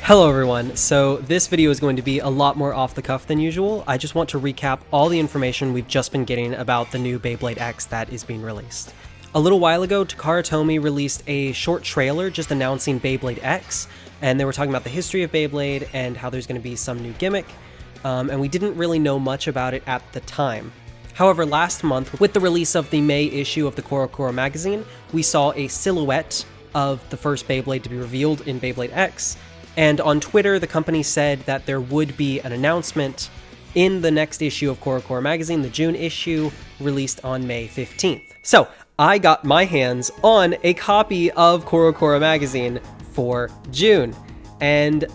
Hello everyone, so this video is going to be a lot more off the cuff than usual. I just want to recap all the information we've just been getting about the new Beyblade X that is being released. A little while ago, Takara Tomy released a short trailer just announcing Beyblade X, and they were talking about the history of Beyblade and how there's going to be some new gimmick, and we didn't really know much about it at the time. However, last month, with the release of the May issue of the Corocoro Magazine, we saw a silhouette of the first Beyblade to be revealed in Beyblade X, and on Twitter, the company said that there would be an announcement in the next issue of Corocoro Magazine, the June issue, released on May 15th. So, I got my hands on a copy of Corocoro Magazine for June, and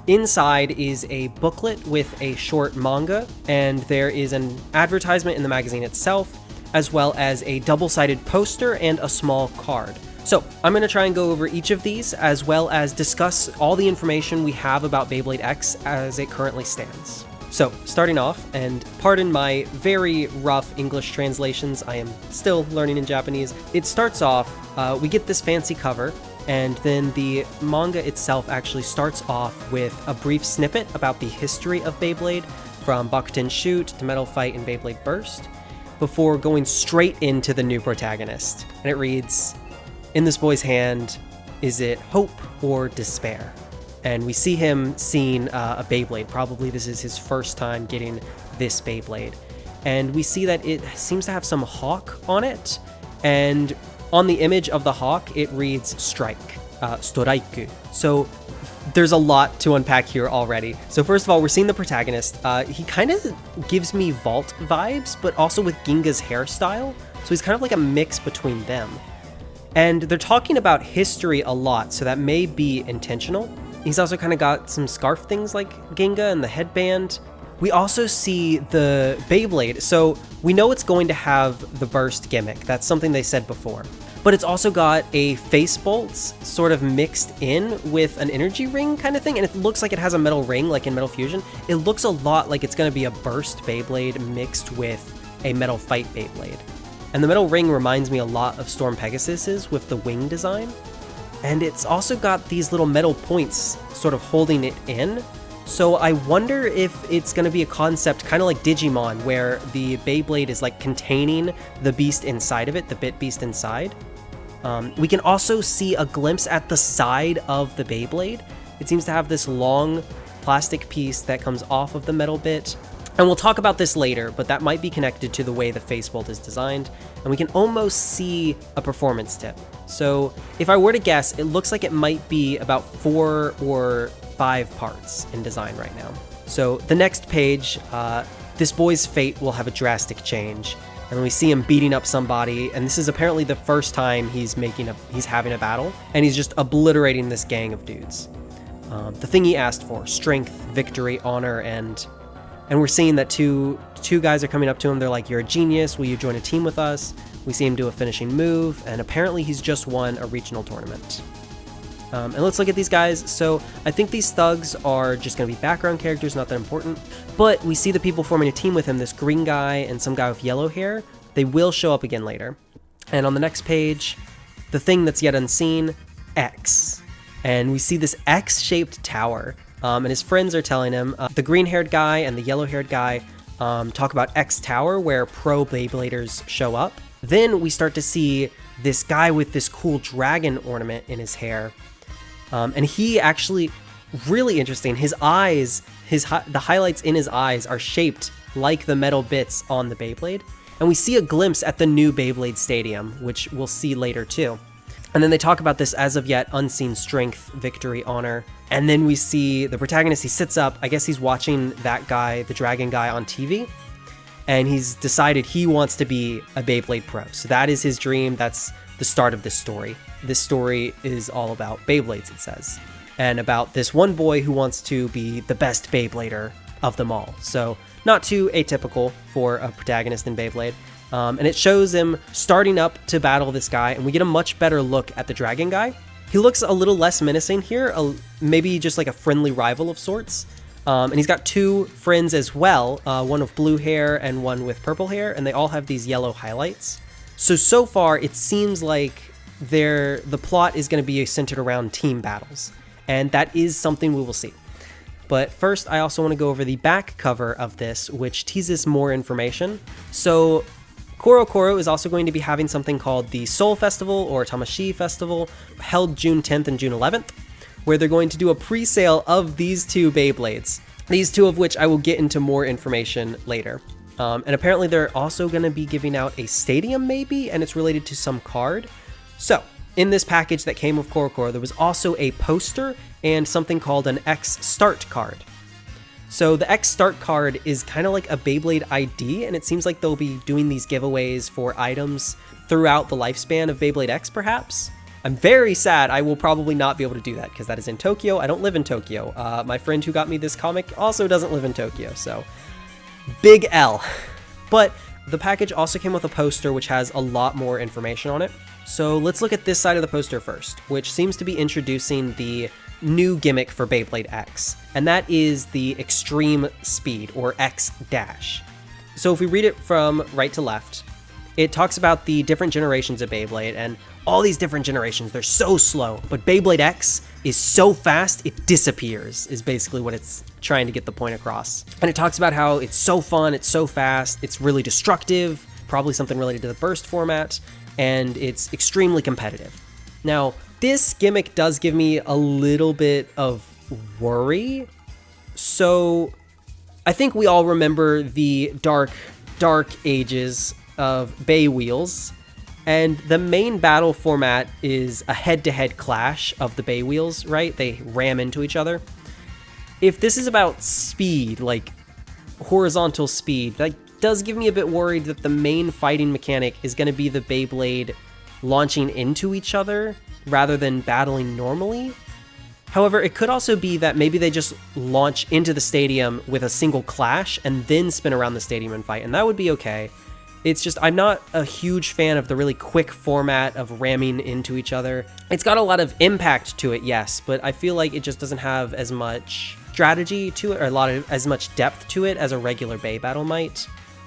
inside is a booklet with a short manga, and there is an advertisement in the magazine itself, as well as a double-sided poster and a small card. So, I'm going to try and go over each of these, as well as discuss all the information we have about Beyblade X as it currently stands. So, starting off, and pardon my very rough English translations, I am still learning in Japanese. It starts off, we get this fancy cover, and then the manga itself actually starts off with a brief snippet about the history of Beyblade, from Bakuten Shoot to Metal Fight and Beyblade Burst, before going straight into the new protagonist. And it reads, "In this boy's hand, is it hope or despair?" And we see him seeing a Beyblade. Probably this is his first time getting this Beyblade. And we see that it seems to have some hawk on it. And on the image of the hawk, it reads strike, storaiku. So there's a lot to unpack here already. So first of all, we're seeing the protagonist. He kind of gives me Vault vibes, but also with Ginga's hairstyle. So he's kind of like a mix between them. And they're talking about history a lot, so that may be intentional. He's also kind of got some scarf things like Ginga and the headband. We also see the Beyblade, so we know it's going to have the burst gimmick. That's something they said before. But it's also got a face bolts sort of mixed in with an energy ring kind of thing, and it looks like it has a metal ring like in Metal Fusion. It looks a lot like it's going to be a burst Beyblade mixed with a Metal Fight Beyblade. And the metal ring reminds me a lot of Storm Pegasus's with the wing design. And it's also got these little metal points sort of holding it in. So I wonder if it's going to be a concept kind of like Digimon, where the Beyblade is like containing the beast inside of it, the Bit Beast inside. We can also see a glimpse at the side of the Beyblade. It seems to have this long plastic piece that comes off of the metal bit. And we'll talk about this later, but that might be connected to the way the facebolt is designed, and we can almost see a performance tip. So if I were to guess, it looks like it might be about 4 or 5 parts in design right now. So the next page, this boy's fate will have a drastic change, and we see him beating up somebody, and this is apparently the first time he's having a battle, and he's just obliterating this gang of dudes. The thing he asked for: strength, victory, honor, and we're seeing that two guys are coming up to him. They're like, "You're a genius. Will you join a team with us?" We see him do a finishing move, and apparently he's just won a regional tournament. And let's look at these guys. So I think these thugs are just going to be background characters, not that important. But we see the people forming a team with him, this green guy and some guy with yellow hair. They will show up again later. And on the next page, the thing that's yet unseen, X. And we see this X-shaped tower. And his friends are telling him, the green-haired guy and the yellow-haired guy talk about X Tower, where pro Beybladers show up. Then we start to see this guy with this cool dragon ornament in his hair. And he actually, really interesting, his eyes, the highlights in his eyes are shaped like the metal bits on the Beyblade. And we see a glimpse at the new Beyblade Stadium, which we'll see later too. And then they talk about this as of yet unseen strength, victory, honor. And then we see the protagonist, he sits up. I guess he's watching that guy, the dragon guy, on TV. And he's decided he wants to be a Beyblade pro. So that is his dream. That's the start of this story. This story is all about Beyblades, it says. And about this one boy who wants to be the best Beyblader of them all. So not too atypical for a protagonist in Beyblade. And it shows him starting up to battle this guy, and we get a much better look at the dragon guy. He looks a little less menacing here, maybe just like a friendly rival of sorts. And he's got 2 friends as well, one with blue hair and one with purple hair, and they all have these yellow highlights. So far, it seems like the plot is going to be centered around team battles. and that is something we will see. But first, I also want to go over the back cover of this, which teases more information. So Corocoro is also going to be having something called the Soul Festival or Tamashii Festival, held June 10th and June 11th, where they're going to do a pre-sale of these two Beyblades. These two of which I will get into more information later. And apparently they're also going to be giving out a stadium maybe, and it's related to some card. So in this package that came with Corocoro, there was also a poster and something called an X Start card. So the X Start card is kind of like a Beyblade ID, and it seems like they'll be doing these giveaways for items throughout the lifespan of Beyblade X, perhaps. I'm very sad I will probably not be able to do that, because that is in Tokyo. I don't live in Tokyo. My friend who got me this comic also doesn't live in Tokyo, so big L. But the package also came with a poster which has a lot more information on it. So let's look at this side of the poster first, which seems to be introducing the new gimmick for Beyblade X, and that is the Extreme Speed, or X Dash. So if we read it from right to left, it talks about the different generations of Beyblade, and all these different generations, they're so slow, but Beyblade X is so fast, it disappears, is basically what it's trying to get the point across. And it talks about how it's so fun, it's so fast, it's really destructive, probably something related to the burst format, and it's extremely competitive. Now, this gimmick does give me a little bit of worry. So I think we all remember the dark ages of Bay Wheels, and the main battle format is a head-to-head clash of the Bay Wheels, right? They ram into each other. If this is about speed, like horizontal speed, that does give me a bit worried that the main fighting mechanic is going to be the Beyblade launching into each other rather than battling normally. However, it could also be that maybe they just launch into the stadium with a single clash and then spin around the stadium and fight, and that would be okay. It's just, I'm not a huge fan of the really quick format of ramming into each other. It's got a lot of impact to it, yes, but I feel like it just doesn't have as much strategy to it, or as much depth to it as a regular Bay battle might.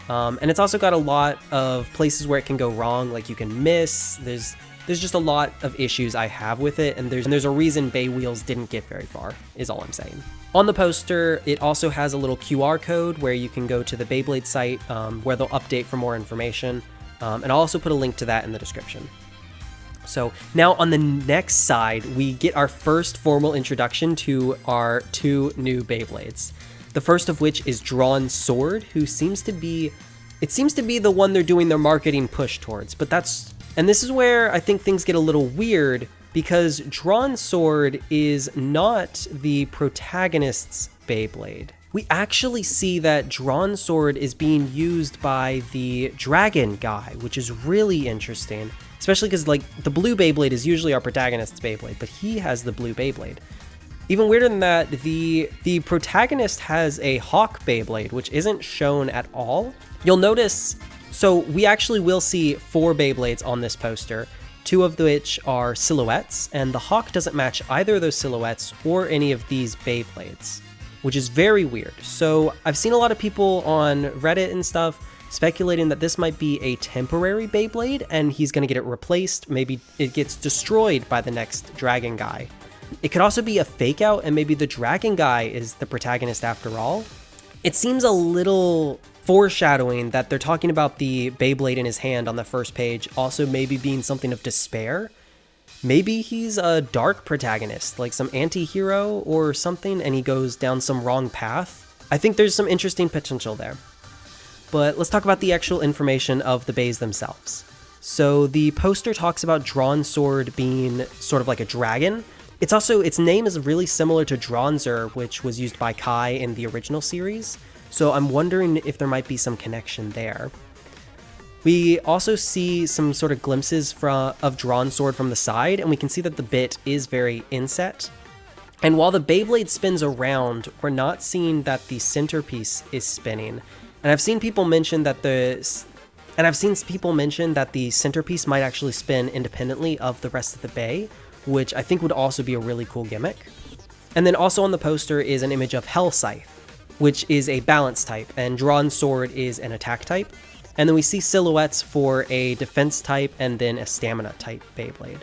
And it's also got a lot of places where it can go wrong, like you can miss. There's just a lot of issues I have with it, and there's a reason Bay Wheels didn't get very far, is all I'm saying. On the poster, it also has a little QR code where you can go to the Beyblade site, where they'll update for more information, and I'll also put a link to that in the description. So now on the next side, we get our first formal introduction to our two new Beyblades. The first of which is Drawn Sword, who seems to be the one they're doing their marketing push towards, and this is where I think things get a little weird, because Drawn Sword is not the protagonist's Beyblade. We actually see that Drawn Sword is being used by the dragon guy, which is really interesting, especially because like the blue Beyblade is usually our protagonist's Beyblade, but he has the blue Beyblade. Even weirder than that, the protagonist has a Hawk Beyblade, which isn't shown at all. You'll notice, so we actually will see 4 Beyblades on this poster, 2 of which are silhouettes, and the Hawk doesn't match either of those silhouettes or any of these Beyblades, which is very weird. So I've seen a lot of people on Reddit and stuff speculating that this might be a temporary Beyblade and he's going to get it replaced. Maybe it gets destroyed by the next dragon guy. It could also be a fake out, and maybe the dragon guy is the protagonist after all. It seems a little foreshadowing that they're talking about the Beyblade in his hand on the first page also maybe being something of despair. Maybe he's a dark protagonist, like some anti-hero or something, and he goes down some wrong path. I think there's some interesting potential there. But let's talk about the actual information of the Bays themselves. So the poster talks about Drawn Sword being sort of like a dragon. Its name is really similar to Drawnzer, which was used by Kai in the original series. So I'm wondering if there might be some connection there. We also see some sort of glimpses of Drawn Sword from the side, and we can see that the bit is very inset. And while the Beyblade spins around, we're not seeing that the centerpiece is spinning. And I've seen people mention that the centerpiece might actually spin independently of the rest of the bay, which I think would also be a really cool gimmick. And then also on the poster is an image of Hell Scythe, which is a balance type, and Drawn Sword is an attack type. And then we see silhouettes for a defense type and then a stamina type Beyblade.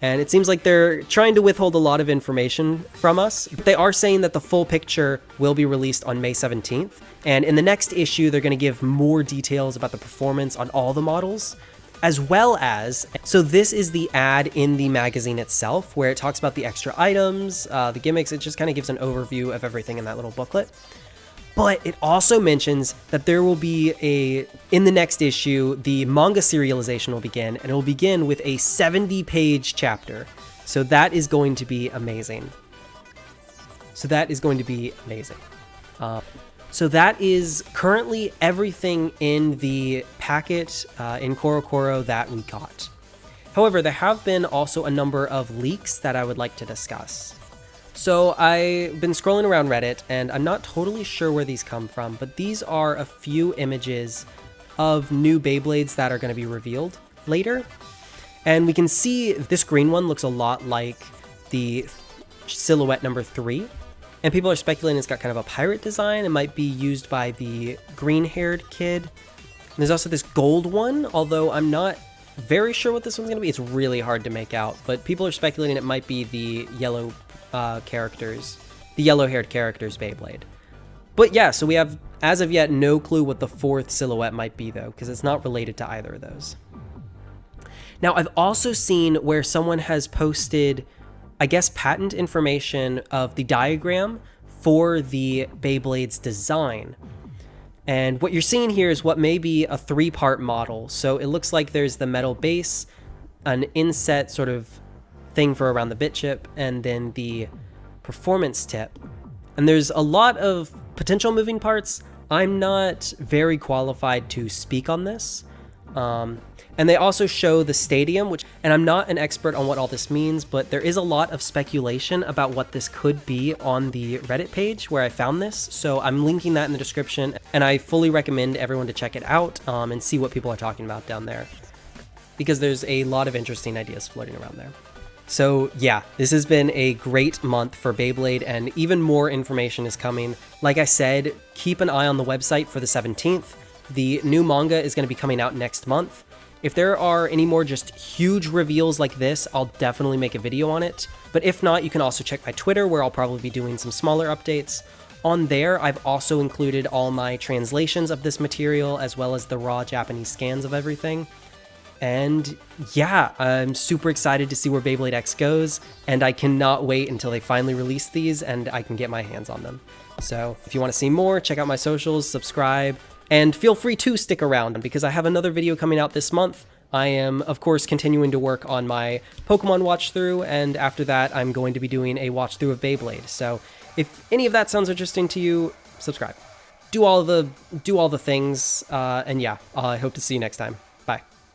And it seems like they're trying to withhold a lot of information from us. They are saying that the full picture will be released on May 17th. And in the next issue, they're going to give more details about the performance on all the models, as well as, so this is the ad in the magazine itself, where it talks about the extra items, the gimmicks. It just kind of gives an overview of everything in that little booklet. But it also mentions that there will be in the next issue, the manga serialization will begin, and it will begin with a 70-page chapter. So that is going to be amazing. So that is currently everything in the packet in Corocoro that we got. However, there have been also a number of leaks that I would like to discuss. So I've been scrolling around Reddit, and I'm not totally sure where these come from, but these are a few images of new Beyblades that are going to be revealed later. And we can see this green one looks a lot like the silhouette number 3. And people are speculating it's got kind of a pirate design. It might be used by the green-haired kid. And there's also this gold one, although I'm not very sure what this one's going to be. It's really hard to make out, but people are speculating it might be the yellow characters, the yellow-haired characters Beyblade. But yeah, so we have, as of yet, no clue what the 4th silhouette might be, though, because it's not related to either of those. Now, I've also seen where someone has posted, I guess, patent information of the diagram for the Beyblade's design. And what you're seeing here is what may be a 3-part model. So it looks like there's the metal base, an inset sort of thing for around the bit chip, and then the performance tip. And there's a lot of potential moving parts. I'm not very qualified to speak on this. And they also show the stadium, and I'm not an expert on what all this means, but there is a lot of speculation about what this could be on the Reddit page where I found this. So I'm linking that in the description, and I fully recommend everyone to check it out and see what people are talking about down there, because there's a lot of interesting ideas floating around there. So yeah, this has been a great month for Beyblade, and even more information is coming. Like I said, keep an eye on the website for the 17th. The new manga is going to be coming out next month. If there are any more just huge reveals like this, I'll definitely make a video on it. But if not, you can also check my Twitter, where I'll probably be doing some smaller updates. On there, I've also included all my translations of this material, as well as the raw Japanese scans of everything. And yeah, I'm super excited to see where Beyblade X goes, and I cannot wait until they finally release these and I can get my hands on them. So if you want to see more, check out my socials, subscribe, and feel free to stick around, because I have another video coming out this month. I am, of course, continuing to work on my Pokemon watch through, and after that, I'm going to be doing a watch through of Beyblade. So if any of that sounds interesting to you, subscribe. Do all the things, and yeah, I hope to see you next time. Bye.